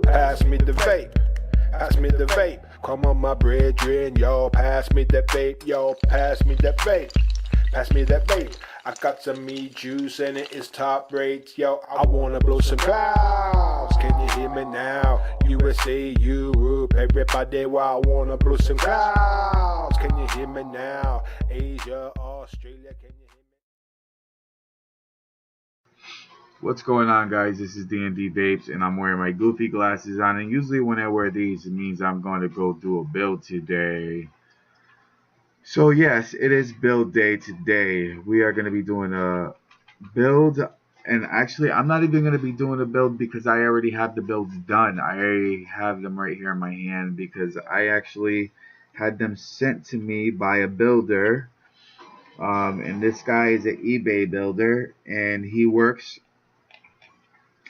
Pass me the vape. Pass me the vape. Come on, my brethren, yo. Pass me the vape, yo. Pass me the vape. Pass me that vape. I got some meat juice and it is top rate, yo. I wanna blow some clouds. Can you hear me now? USA, Europe, everybody. Well, I wanna blow some clouds. Can you hear me now? Asia, Australia, can you hear me? What's going on, guys? This is D&D Vapes, and I'm wearing my goofy glasses on. And usually when I wear these, it means I'm going to go do a build today. So yes, it is build day today. We are going to be doing a build, and actually I'm not even going to be doing a build because I already have the builds done. I already have them right here in my hand because I actually had them sent to me by a builder. And this guy is an eBay builder, and he works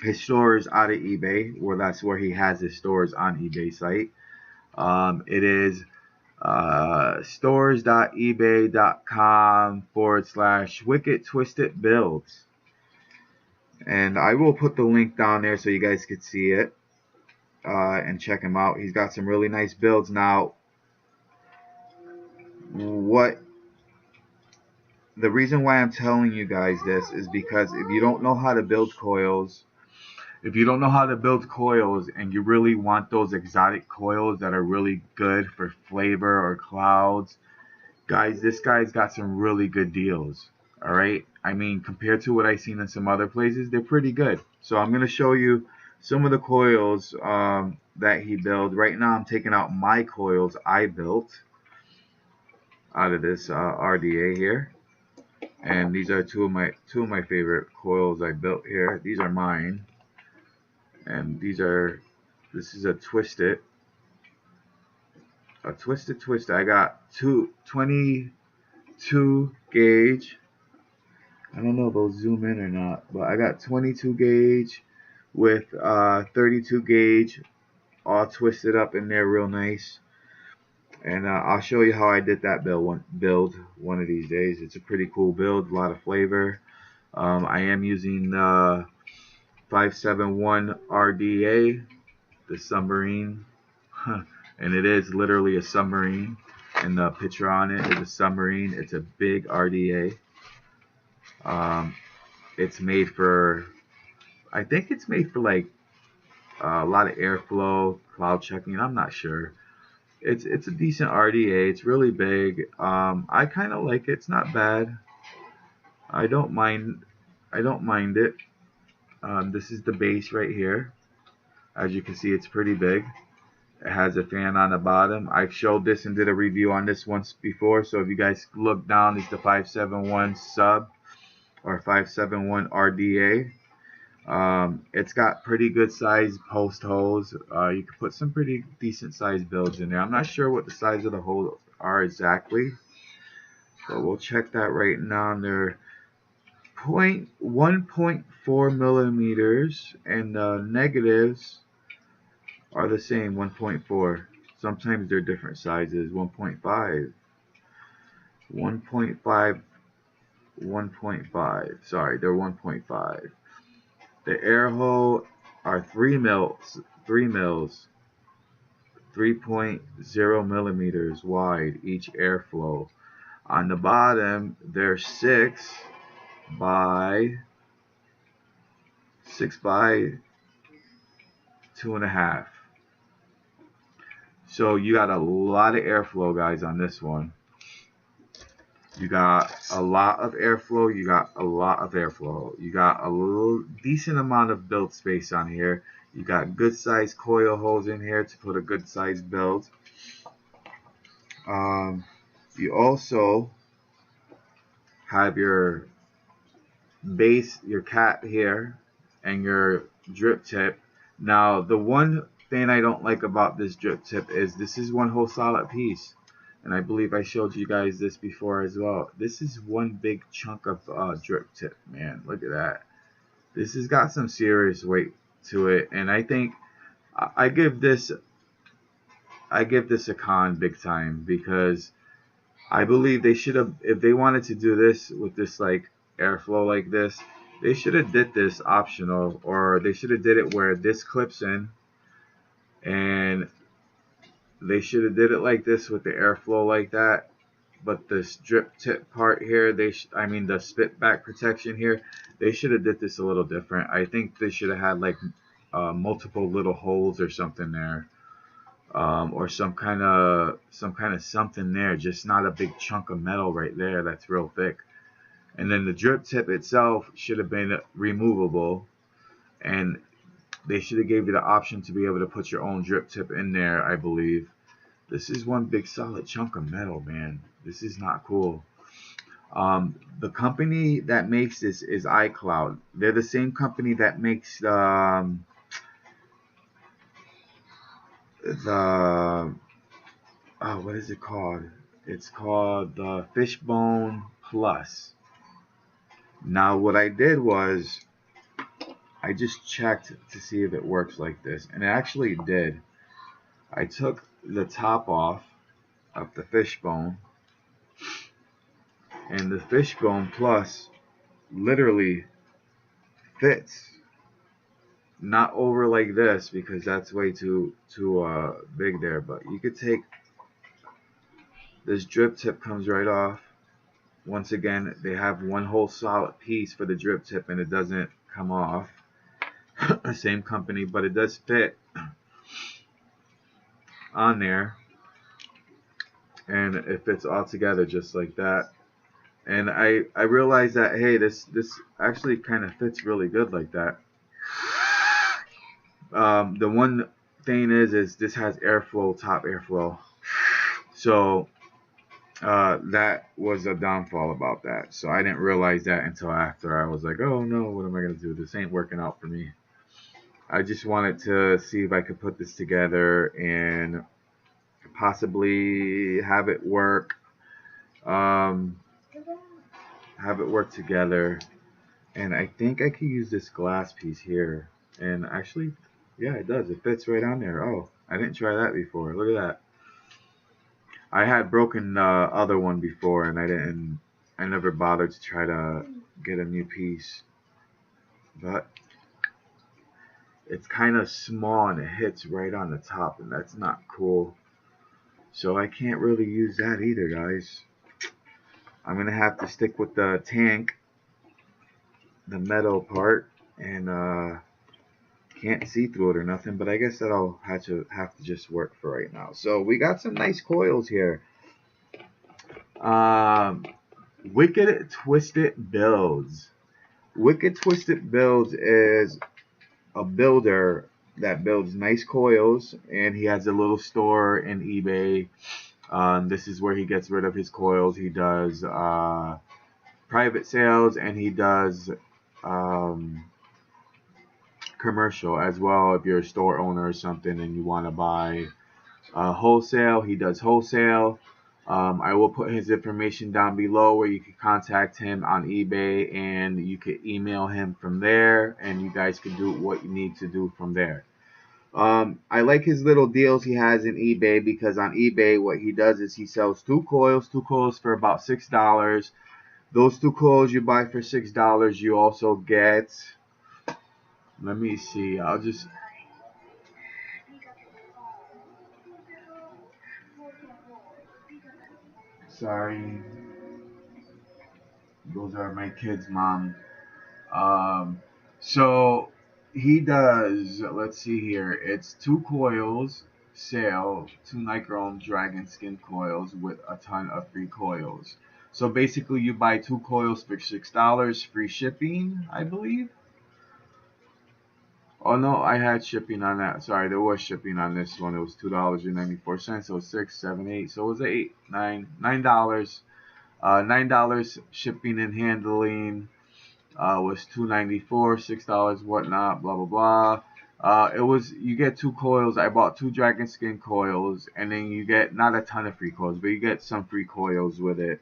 his stores out of eBay, where that's where he has his stores on eBay site. It is stores.ebay.com/Wickedtwistedbuilds. And I will put the link down there so you guys could see it and check him out. He's got some really nice builds. Now, the reason why I'm telling you guys this is because if you don't know how to build coils, and you really want those exotic coils that are really good for flavor or clouds, guys, this guy's got some really good deals. All right, I mean, compared to what I've seen in some other places, they're pretty good. So I'm going to show you some of the coils that he built. Right now I'm taking out my coils I built out of this RDA here. And these are two of my favorite coils I built here. These are mine. And this is a twisted. I got 22 gauge. I don't know if they'll zoom in or not, but I got 22 gauge with 32 gauge all twisted up in there real nice. And I'll show you how I did that build one of these days. It's a pretty cool build, a lot of flavor. I am using 571 RDA, the submarine, and it is literally a submarine, and the picture on it is a submarine. It's a big RDA. It's made for, I think it's made for like a lot of airflow, cloud checking. I'm not sure. It's a decent RDA. It's really big. I kind of like it. It's not bad. I don't mind it. This is the base right here. As you can see, it's pretty big. It has a fan on the bottom. I've showed this and did a review on this once before. So if you guys look down, it's the 571 sub or 571 RDA. It's got pretty good size post holes. You can put some pretty decent sized builds in there. I'm not sure what the size of the holes are exactly, but we'll check that right now. They're 1.4 millimeters, and the negatives are the same, 1.4. Sometimes they're different sizes, 1.5, 1.5, 1.5. Sorry, they're 1.5. The air hole are 3 mils, 3.0 millimeters wide each airflow. On the bottom, they're 6 by 2.5. So you got a lot of airflow, guys, on this one. You got a lot of airflow. You got a little decent amount of build space on here. You got good size coil holes in here to put a good size build. You also have your base, your cap here, and your drip tip. Now, the one thing I don't like about this drip tip is this is one whole solid piece. And I believe I showed you guys this before as well. This is one big chunk of drip tip, man. Look at that. This has got some serious weight to it, and I think I give this a con big time, because I believe they should have, if they wanted to do this with this like airflow like this, they should have did this optional, or they should have did it where this clips in and they should have did it like this with the airflow like that. But this drip tip part here, I mean the spit back protection here, they should have did this a little different. I think they should have had like multiple little holes or something there, or some kind of something there, just not a big chunk of metal right there that's real thick. And then the drip tip itself should have been removable, and they should have gave you the option to be able to put your own drip tip in there, I believe. This is one big solid chunk of metal, man. This is not cool. The company that makes this is iCloud. They're the same company that makes the what is it called? It's called the Fishbone Plus. Now what I did was I just checked to see if it works like this, and it actually did. I took the top off of the Fishbone, and the Fishbone Plus literally fits. Not over like this because that's way too big there, but you could take this drip tip, comes right off. Once again, they have one whole solid piece for the drip tip and it doesn't come off. Same company, but it does fit on there, and it fits all together just like that. And I realized that, hey, this actually kind of fits really good like that. The one thing is this has airflow, top airflow, so that was a downfall about that. So I didn't realize that until after. I was like, oh no, what am I gonna do? This ain't working out for me. I just wanted to see if I could put this together and possibly have it work. Have it work together. And I think I could use this glass piece here. And actually, yeah, it does. It fits right on there. Oh, I didn't try that before. Look at that. I had broken the other one before, and I never bothered to try to get a new piece. But it's kind of small and it hits right on the top, and that's not cool. So I can't really use that either, guys. I'm going to have to stick with the tank, the metal part, and can't see through it or nothing, but I guess that'll have to just work for right now. So we got some nice coils here. Wickedtwistedbuilds. Wickedtwistedbuilds is a builder that builds nice coils, and he has a little store in eBay. This is where he gets rid of his coils. He does private sales, and he does commercial as well. If you're a store owner or something and you want to buy wholesale, he does wholesale. I will put his information down below where you can contact him on eBay, and you can email him from there, and you guys can do what you need to do from there. I like his little deals he has in eBay, because on eBay what he does is he sells two coils for about $6. Those two coils you buy for $6, you also get, let me see, I'll just, sorry, those are my kids, Mom. So he does, let's see here, it's two coils sale, two nichrome dragon skin coils with a ton of free coils. So basically you buy two coils for $6, free shipping, I believe. Oh no, I had shipping on that. Sorry, there was shipping on this one. It was $2.94. So 6, 7, 8. So it was $9. $9 shipping and handling. Was $2.94, $6, whatnot, blah blah blah. It was, you get two coils. I bought two dragon skin coils, and then you get not a ton of free coils, but you get some free coils with it.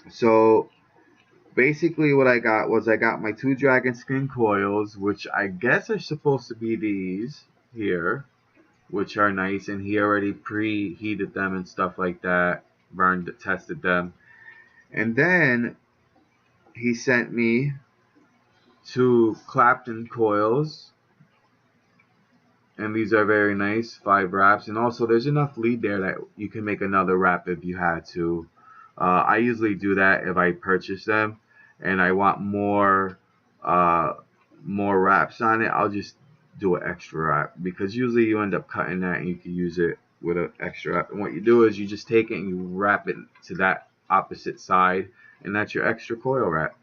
So basically what I got was I got my two dragon skin coils, which I guess are supposed to be these here, which are nice, and he already preheated them and stuff like that, tested them. And then he sent me two Clapton coils, And these are very nice, 5 wraps. And also there's enough lead there that you can make another wrap if you had to. I usually do that if I purchase them and I want uh, more wraps on it. I'll just do an extra wrap because usually you end up cutting that and you can use it with an extra wrap. And what you do is you just take it and you wrap it to that opposite side, and that's your extra coil wrap.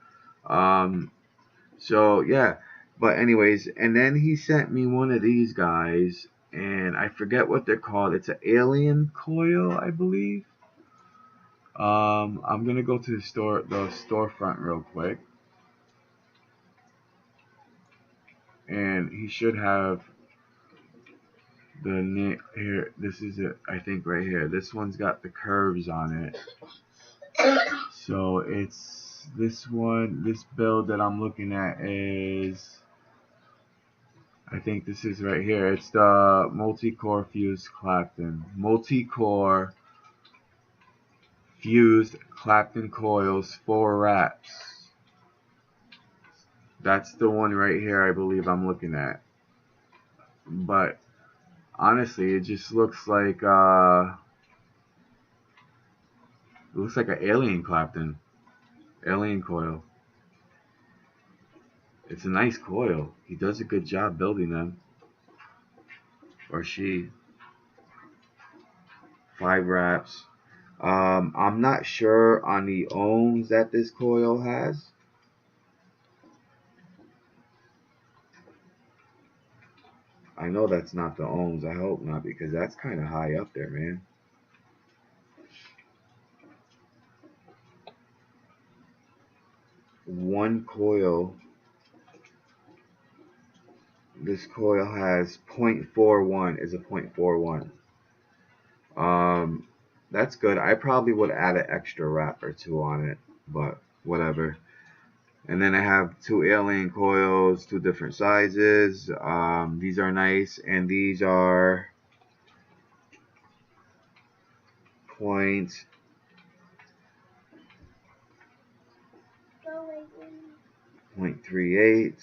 So yeah, but anyways, and then he sent me one of these guys, and I forget what they're called. It's an alien coil, I believe. I'm gonna go to the storefront real quick, and he should have the name here. This is it, I think, right here. This one's got the curves on it. So it's this one. This build that I'm looking at is, I think this is right here. It's the multi-core fused Clapton. Multi-core fused Clapton coils, 4 wraps. That's the one right here I believe I'm looking at. But honestly, it just looks like an alien Clapton. Alien coil. It's a nice coil. He does a good job building them. Or she. 5 wraps. I'm not sure on the ohms that this coil has. I know that's not the ohms. I hope not, because that's kind of high up there, man. One coil. This coil has 0.41. Is a 0.41. That's good. I probably would add an extra wrap or 2 on it, but whatever. And then I have 2 alien coils, 2 different sizes. These are nice, and these are 0.38,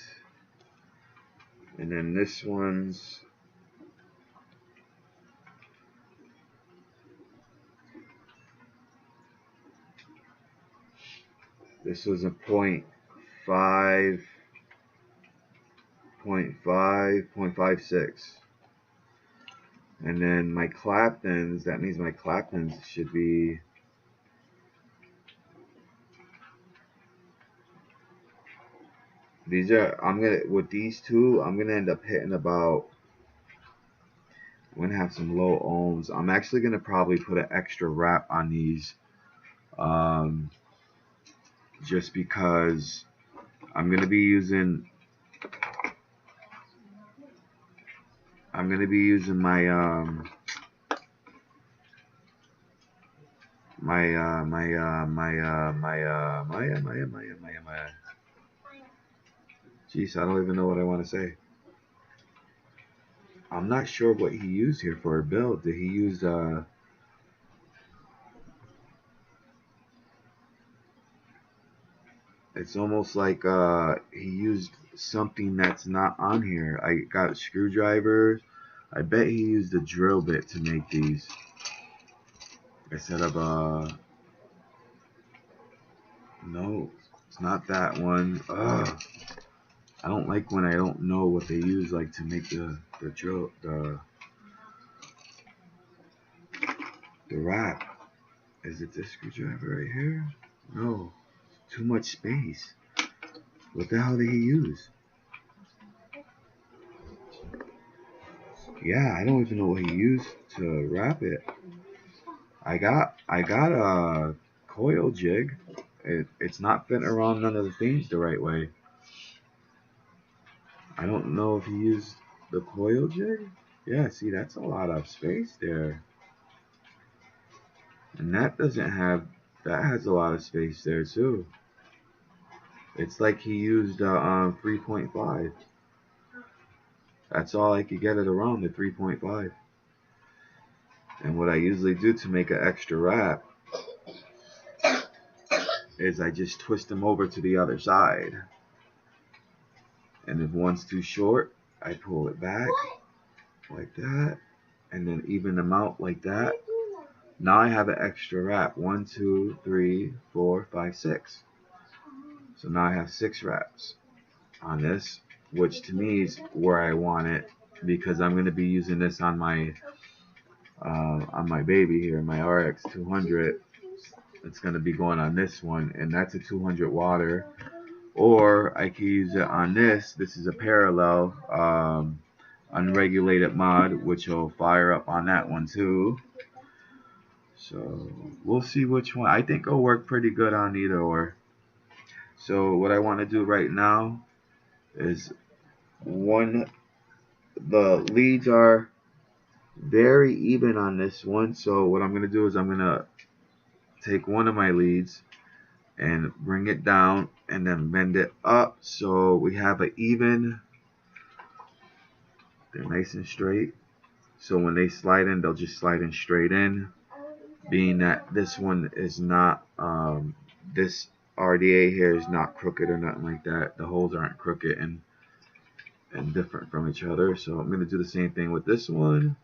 and then this one's this was a 0.5, 0.56. And then my Claptons, that means my Claptons should be, with these two, I'm gonna end up hitting about, I'm gonna have some low ohms. I'm actually gonna probably put an extra wrap on these, just because I'm gonna be using my jeez, I don't even know what I want to say. I'm not sure what he used here for a build. Did he use it's almost like he used something that's not on here. I got screwdrivers. I bet he used a drill bit to make these. Instead of no, it's not that one. Ugh. I don't like when I don't know what they use, like to make the drill the wrap. Is it this screwdriver right here? No, too much space. What the hell did he use? Yeah, I don't even know what he used to wrap it. I got a coil jig. It's not fitting around none of the things the right way. I don't know if he used the coil jig. Yeah, see, that's a lot of space there. And that has a lot of space there too. It's like he used 3.5. That's all I could get it around, the 3.5. And what I usually do to make an extra wrap is I just twist them over to the other side. And if one's too short, I pull it back. like that, and then even them out like that. Now I have an extra wrap. 1, 2, 3, 4, 5, 6. So now I have 6 wraps on this, which to me is where I want it, because I'm going to be using this on my baby here, my RX 200. It's going to be going on this one, and that's a 200 water. Or I could use it on this. This is a parallel unregulated mod, which will fire up on that one too. So we'll see which one. I think it'll work pretty good on either or. So what I want to do right now is the leads are very even on this one. So what I'm going to do is I'm going to take one of my leads and bring it down and then bend it up so we have an even. They're nice and straight. So when they slide in, they'll just slide in straight in. Being that this one is not, this RDA here is not crooked or nothing like that. The holes aren't crooked and different from each other. So I'm going to do the same thing with this one.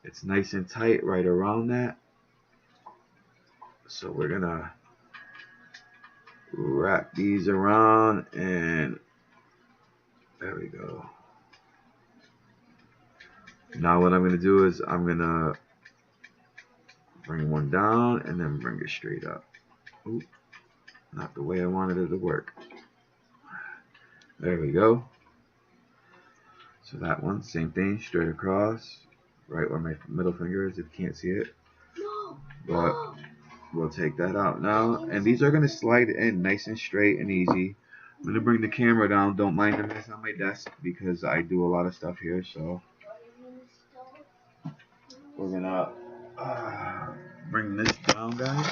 It's nice and tight right around that. So we're going to wrap these around, and there we go. Now what I'm going to do is I'm going to bring one down and then bring it straight up. Oop, not the way I wanted it to work. There we go. So that one, same thing, straight across, right where my middle finger is if you can't see it. But we'll take that out now. And these are going to slide in nice and straight and easy. I'm going to bring the camera down. Don't mind the mess on my desk because I do a lot of stuff here. So we're going to bring this down, guys,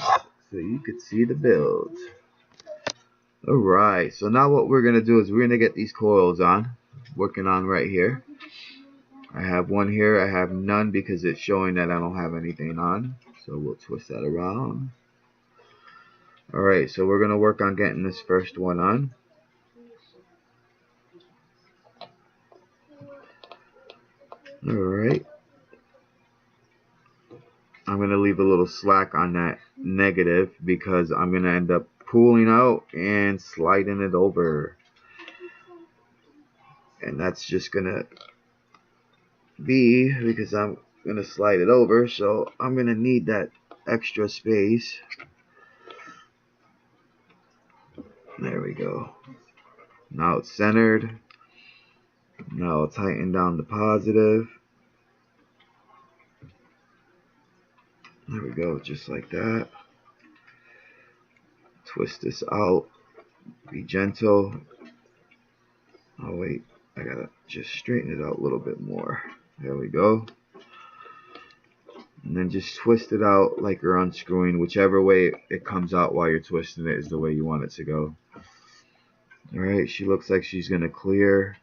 so you could see the build. Alright, so now what we're going to do is we're going to get these coils on. Working on right here. I have one here. I have none because it's showing that I don't have anything on. So we'll twist that around. Alright, so we're going to work on getting this first one on. Alright. I'm going to leave a little slack on that negative because I'm going to end up pulling out and sliding it over. And that's just going to be because I'm going to slide it over. So I'm going to need that extra space. There we go. Now it's centered. Now I'll tighten down the positive. There we go, just like that. Twist this out. Be gentle. Oh wait, I gotta just straighten it out a little bit more. There we go. And then just twist it out like you're unscrewing. Whichever way it comes out while you're twisting it is the way you want it to go. Alright, she looks like she's gonna clear.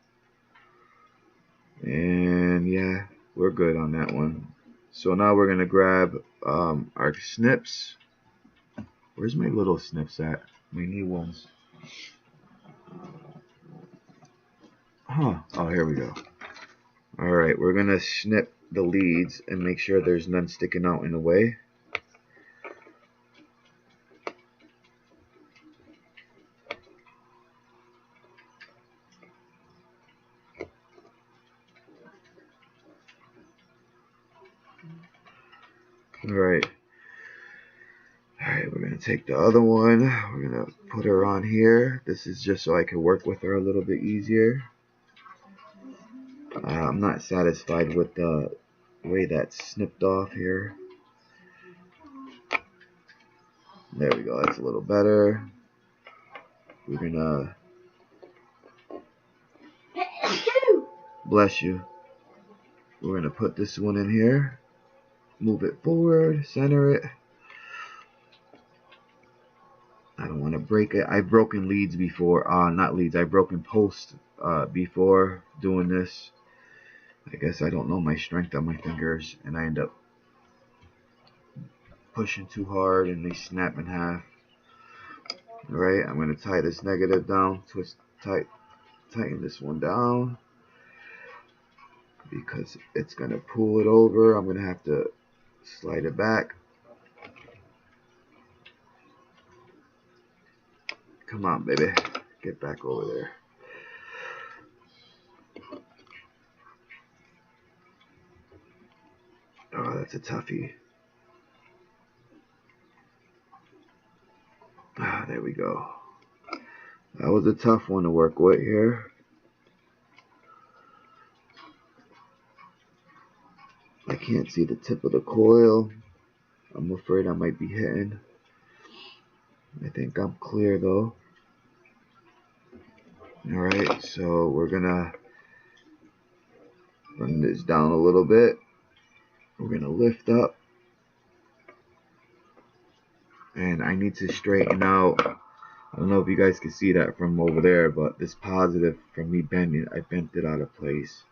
And yeah, we're good on that one. So now we're gonna grab our snips. Where's my little snips at? My new ones. Huh. Oh, here we go. Alright, we're gonna snip the leads and make sure there's none sticking out in the way. Alright. Alright, we're going to take the other one. We're going to put her on here. This is just so I can work with her a little bit easier. I'm not satisfied with the way that's snipped off here. There we go. That's a little better. We're going to... Bless you. We're going to put this one in here. Move it forward. Center it. I don't want to break it. I've broken leads before. Not leads. I've broken posts before doing this. I guess I don't know my strength on my fingers, and I end up pushing too hard, and they snap in half. Alright, I'm going to tie this negative down. Tighten this one down. because it's gonna pull it over. I'm gonna have to slide it back. Come on, baby, get back over there. Oh, that's a toughie. Ah, there we go. That was a tough one to work with here. I can't see the tip of the coil. I'm afraid I might be hitting. I think I'm clear though. Alright, so we're gonna bring this down a little bit. We're gonna lift up. And I need to straighten out. I don't know if you guys can see that from over there, but this positive from me bending, I bent it out of place.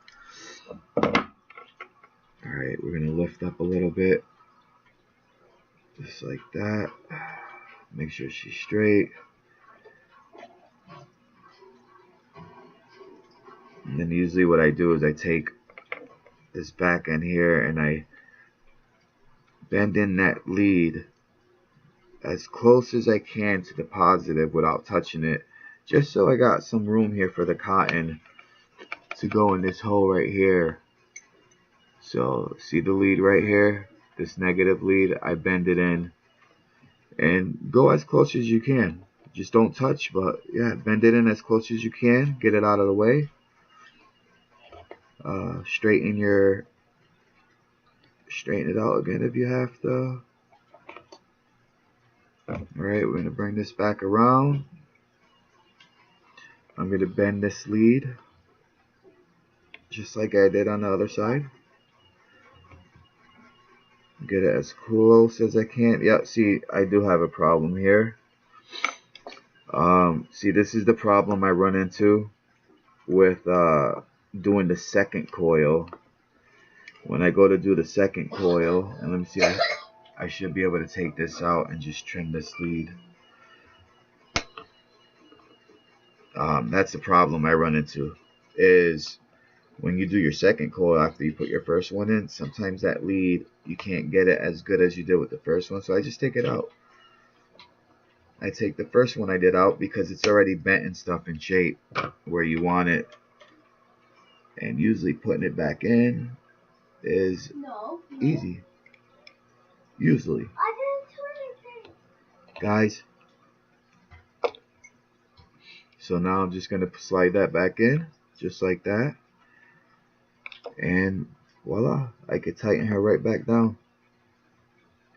Alright, we're gonna lift up a little bit. Just like that. Make sure she's straight. And then usually what I do is I take this back end here and I bend in that lead as close as I can to the positive without touching it, just so I got some room here for the cotton to go in this hole right here. So see the lead right here, this negative lead, I bend it in and go as close as you can. Just don't touch, but yeah, bend it in as close as you can, get it out of the way. Straighten it out again if you have to. Alright, we're going to bring this back around. I'm going to bend this lead just like I did on the other side. Get it as close as I can. Yep, see, I do have a problem here. See, this is the problem I run into with doing the second coil. When I go to do the second coil, and let me see, I should be able to take this out and just trim this lead. That's the problem I run into, is when you do your second coil after you put your first one in, sometimes that lead, you can't get it as good as you did with the first one, so I just take it out. I take the first one I did out because it's already bent and stuff in shape where you want it, and usually putting it back in is easy. Usually. Guys. So now I'm just going to slide that back in, just like that. And voila, I could tighten her right back down.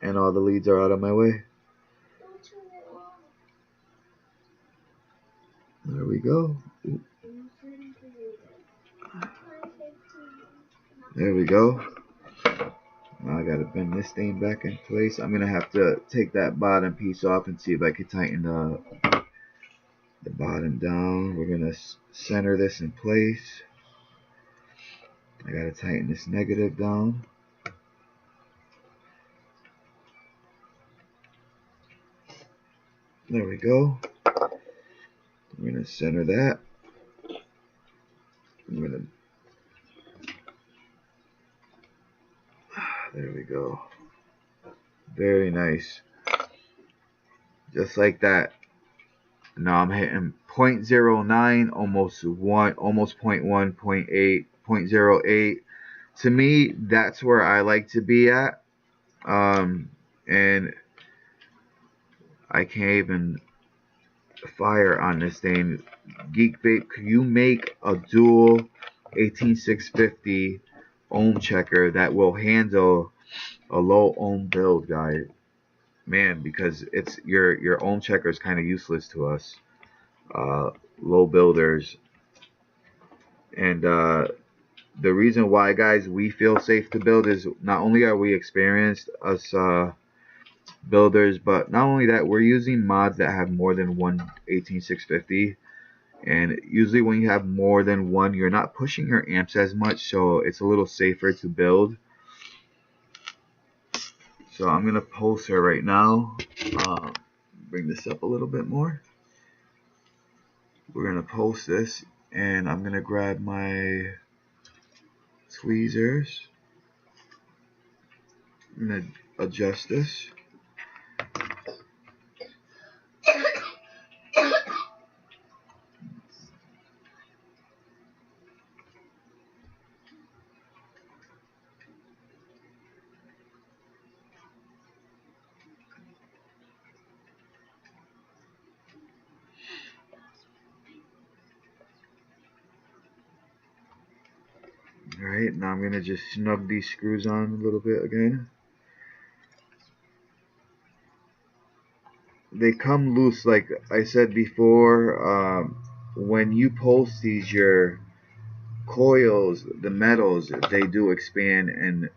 And all the leads are out of my way. There we go. There we go. Now I gotta bend this thing back in place. I'm gonna have to take that bottom piece off and see if I can tighten the bottom down. We're gonna center this in place. I gotta tighten this negative down. There we go. I'm gonna center that. There we go. Very nice. Just like that. Now I'm hitting 0.09, almost 1, almost 0.1, 0.8, 0.08. To me, that's where I like to be at. And I can't even fire on this thing. Geek Vape, could you make a dual 18650 ohm checker that will handle a low ohm build, guys? Man, because it's your ohm checker is kind of useless to us low builders. And the reason why, guys, we feel safe to build is not only are we experienced, us builders, but not only that, we're using mods that have more than one 18650. And usually when you have more than one, you're not pushing your amps as much, so it's a little safer to build. So I'm gonna pulse her right now. Bring this up a little bit more. We're gonna pulse this, and I'm gonna grab my tweezers. I'm going to adjust this. Alright, now I'm going to just snug these screws on a little bit again. They come loose, like I said before. When you post these, your coils, the metals, they do expand and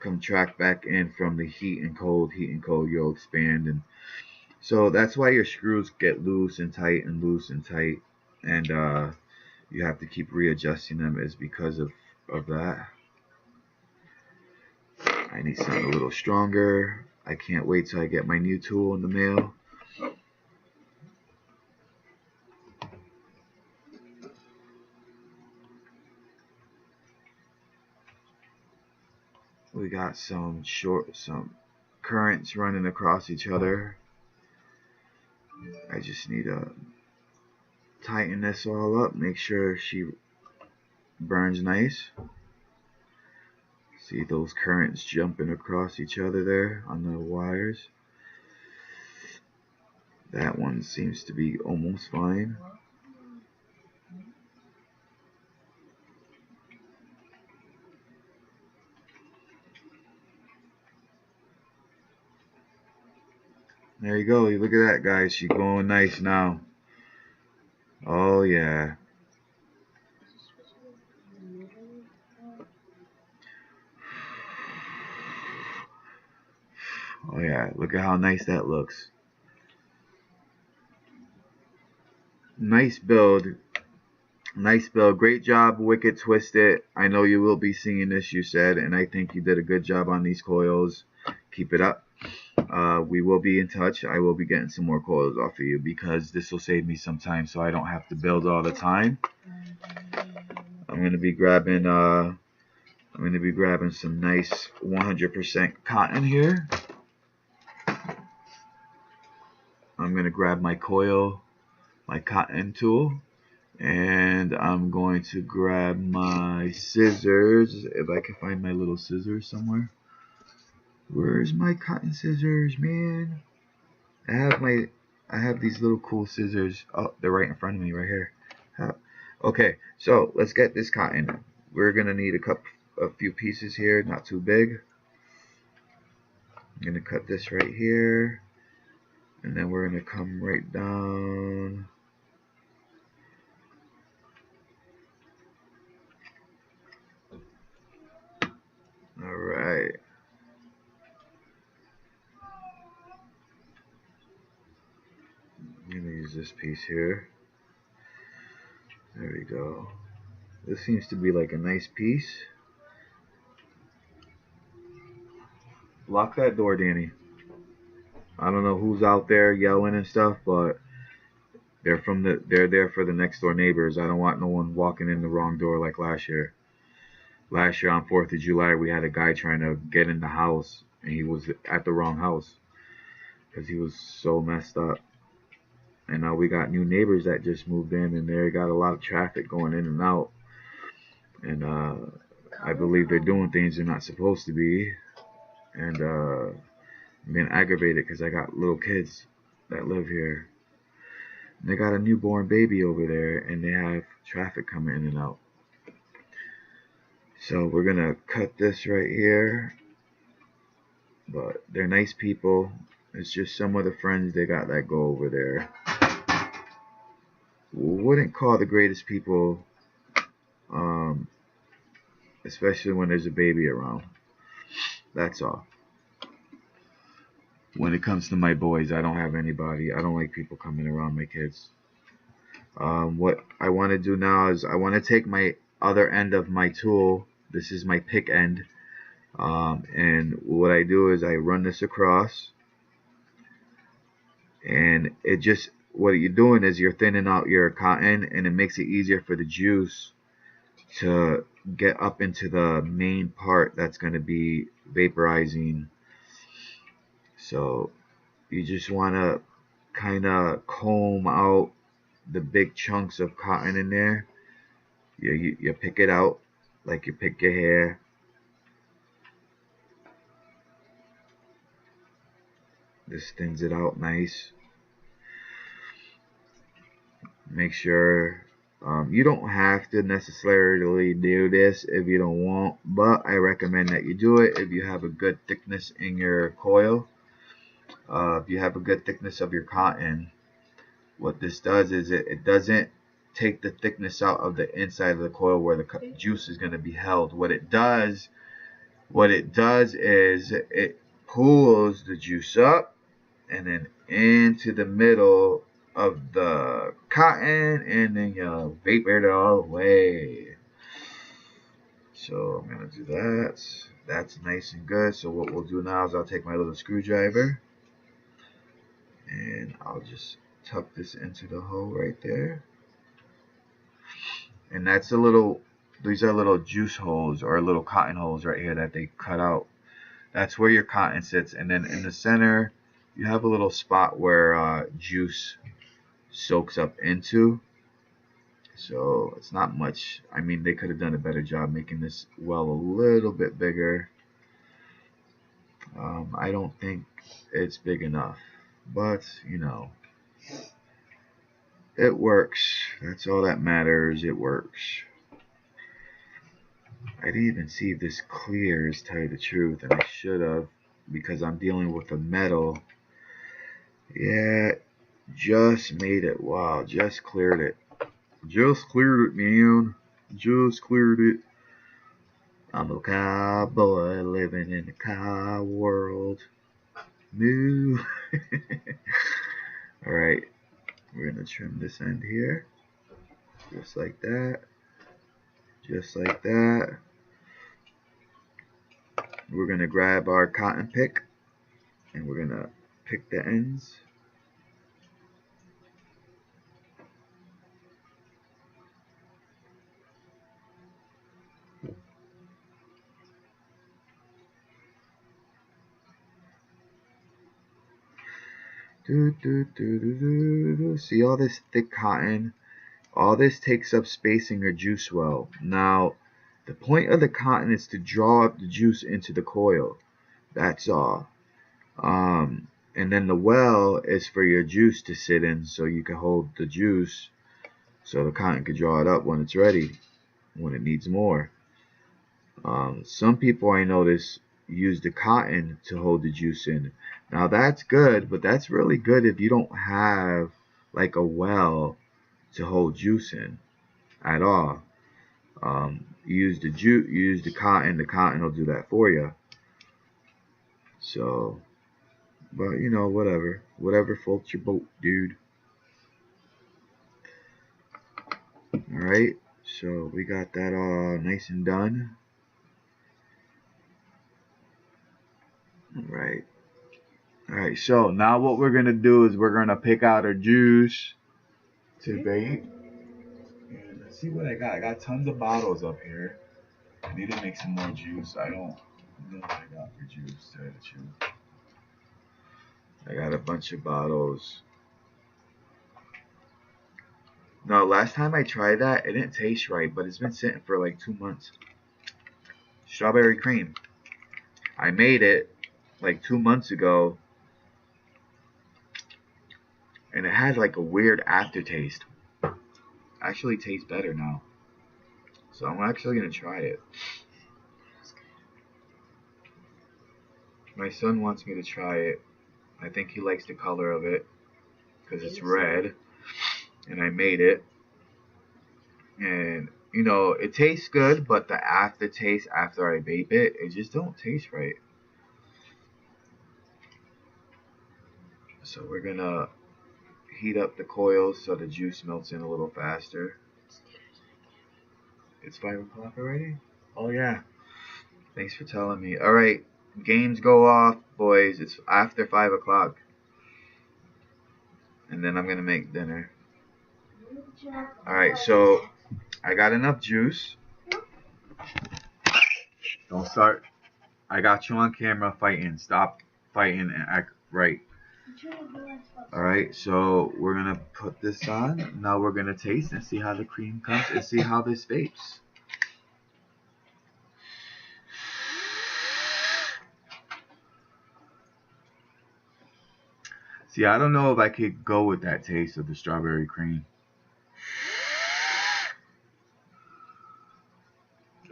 contract back in from the heat and cold. Heat and cold, you'll expand, and so that's why your screws get loose and tight and loose and tight, and you have to keep readjusting them. Is because of that. I need something a little stronger. I can't wait till I get my new tool in the mail. We got some currents running across each other. I just need to tighten this all up, make sure she burns nice. See those currents jumping across each other there on the wires. That one seems to be almost fine. There you go. Look at that, guys. She's going nice now. Oh, yeah. Oh, yeah. Look at how nice that looks. Nice build. Nice build. Great job, Wicked Twisted. I know you will be seeing this, you said, and I think you did a good job on these coils. Keep it up. We will be in touch. I will be getting some more coils off of you because this will save me some time so I don't have to build all the time. I'm going to be grabbing some nice 100% cotton here. I'm going to grab my coil, my cotton tool, and I'm going to grab my scissors, if I can find my little scissors somewhere. Where's my cotton scissors, man? I have these little cool scissors. Oh, they're right in front of me, right here. Okay, so let's get this cotton. We're gonna need a few pieces here, not too big. I'm gonna cut this right here, and then we're gonna come right down. All right. I'm gonna use this piece here. There we go. This seems to be like a nice piece. Lock that door, Danny. I don't know who's out there yelling and stuff, but they're there for the next door neighbors. I don't want no one walking in the wrong door like last year. Last year on 4th of July, we had a guy trying to get in the house, and he was at the wrong house because he was so messed up. And now we got new neighbors that just moved in, and they got a lot of traffic going in and out. And I believe they're doing things they're not supposed to be. And I'm being aggravated because I got little kids that live here. And they got a newborn baby over there, and they have traffic coming in and out. So we're going to cut this right here. But they're nice people. It's just some of the friends they got that go over there. Wouldn't call the greatest people, especially when there's a baby around. That's all. When it comes to my boys, I don't have anybody. I don't like people coming around my kids. What I want to do now is I want to take my other end of my tool. This is my pick end. And what I do is I run this across. And it just, what you're doing is you're thinning out your cotton, and it makes it easier for the juice to get up into the main part that's going to be vaporizing. So you just want to kind of comb out the big chunks of cotton in there. You pick it out like you pick your hair. This thins it out nice. Make sure you don't have to necessarily do this if you don't want, but I recommend that you do it if you have a good thickness in your coil. If you have a good thickness of your cotton, what this does is it doesn't take the thickness out of the inside of the coil where the juice is going to be held. What it does is it pulls the juice up and then into the middle of the cotton, and then you vapor it all away. So I'm gonna do that. That's nice and good. So what we'll do now is I'll take my little screwdriver and I'll just tuck this into the hole right there. And that's a little, these are little juice holes or little cotton holes right here that they cut out. That's where your cotton sits. And then in the center, you have a little spot where juice soaks up into. So it's not much. I mean, they could have done a better job making this well a little bit bigger. I don't think it's big enough, but you know, it works. That's all that matters. It works. I didn't even see if this clears, to tell you the truth, and I should have, because I'm dealing with a metal. Yeah, just made it. Wow, just cleared it. Just cleared it, man. Just cleared it. I'm a cowboy living in the cow world. Moo. Alright, we're going to trim this end here. Just like that. Just like that. We're going to grab our cotton pick and we're going to pick the ends. See all this thick cotton? All this takes up space in your juice well. Now, the point of the cotton is to draw up the juice into the coil. That's all. And then the well is for your juice to sit in so you can hold the juice so the cotton can draw it up when it's ready, when it needs more. Some people I notice use the cotton to hold the juice in. Now that's good, but that's really good if you don't have like a well to hold juice in at all. You use the cotton will do that for you. So, but you know, whatever floats your boat, dude. All right, so we got that all nice and done. All right, so now what we're gonna do is we're gonna pick out our juice to bake. And let's see what I got. I got tons of bottles up here. I need to make some more juice. I don't know what I got for juice, to tell you the truth. I got a bunch of bottles. No, last time I tried that, it didn't taste right, but it's been sitting for like 2 months. Strawberry cream. I made it like 2 months ago, and it had like a weird aftertaste. Actually tastes better now. So I'm actually going to try it. My son wants me to try it. I think he likes the color of it because it's red. And I made it. And, you know, it tastes good, but the aftertaste after I vape it, it just don't taste right. So we're going to heat up the coils so the juice melts in a little faster. It's 5 o'clock already? Oh, yeah. Thanks for telling me. All right. Games go off, boys. It's after 5 o'clock. And then I'm going to make dinner. All right. So I got enough juice. Don't start. I got you on camera fighting. Stop fighting and act right. Alright, so we're gonna put this on. Now we're gonna taste and see how the cream comes and see how this vapes. See, I don't know if I could go with that taste of the strawberry cream.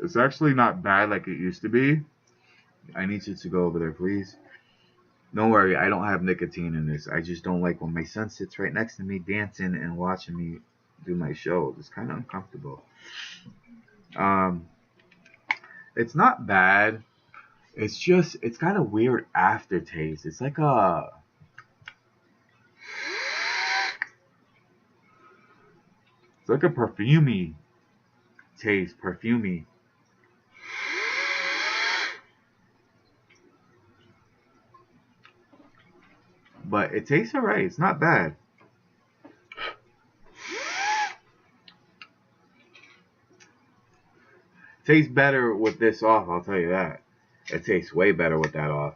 It's actually not bad like it used to be. I need you to go over there, please. Don't worry, I don't have nicotine in this. I just don't like when my son sits right next to me dancing and watching me do my show. It's kind of uncomfortable. It's not bad. It's just, it's got a weird aftertaste. It's like a perfumey taste, perfumey. But it tastes alright. It's not bad. Tastes better with this off, I'll tell you that. It tastes way better with that off.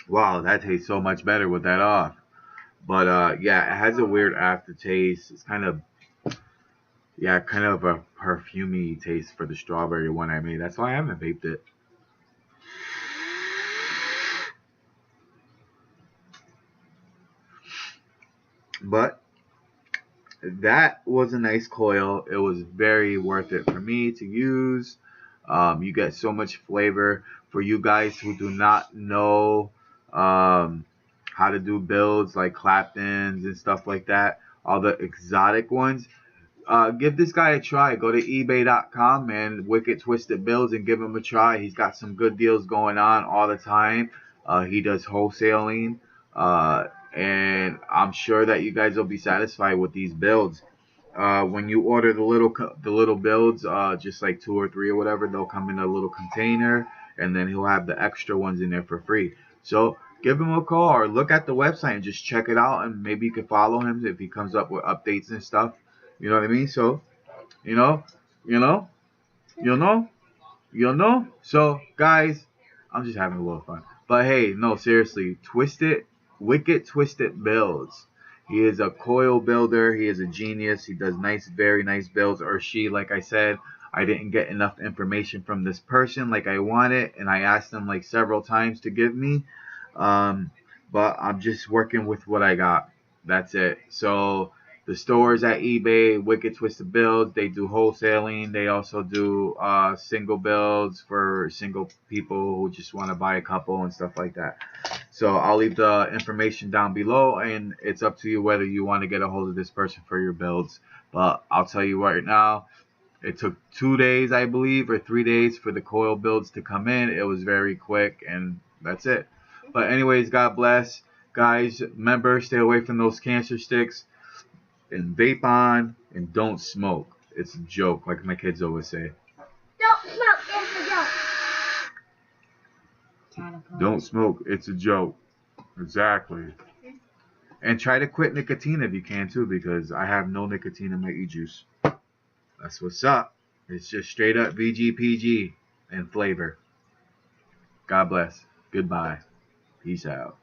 Wow, that tastes so much better with that off. But yeah, it has a weird aftertaste. It's kind of, yeah, kind of a perfumey taste for the strawberry one I made. That's why I haven't vaped it. But that was a nice coil. It was very worth it for me to use. You get so much flavor. For you guys who do not know how to do builds like Claptons and stuff like that, all the exotic ones, give this guy a try. Go to ebay.com and Wickedtwistedbuilds and give him a try. He's got some good deals going on all the time. He does wholesaling. And I'm sure that you guys will be satisfied with these builds. When you order the little builds, just like 2 or 3 or whatever, they'll come in a little container, and then he'll have the extra ones in there for free. So give him a call or look at the website and just check it out, and maybe you can follow him if he comes up with updates and stuff. You know what I mean? So, you know. So, guys, I'm just having a little fun. But hey, no, seriously, Wicked Twisted Builds. He is a coil builder. He is a genius. He does very nice builds. Or she, like I said, I didn't get enough information from this person like I wanted, and I asked them like several times to give me. But I'm just working with what I got. That's it. So the stores at eBay, Wicked Twisted Builds, they do wholesaling. They also do single builds for single people who just want to buy a couple and stuff like that. So I'll leave the information down below, and it's up to you whether you want to get a hold of this person for your builds. But I'll tell you right now, it took 2 days, I believe, or 3 days for the coil builds to come in. It was very quick, and that's it. But anyways, God bless. Guys, remember, stay away from those cancer sticks, and vape on, and don't smoke. It's a joke, like my kids always say. Don't smoke, it's a joke. Don't smoke, it's a joke. Exactly. And try to quit nicotine if you can too, because I have no nicotine in my e-juice. That's what's up. It's just straight up VGPG and flavor. God bless. Goodbye. Peace out.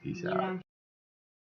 Peace out.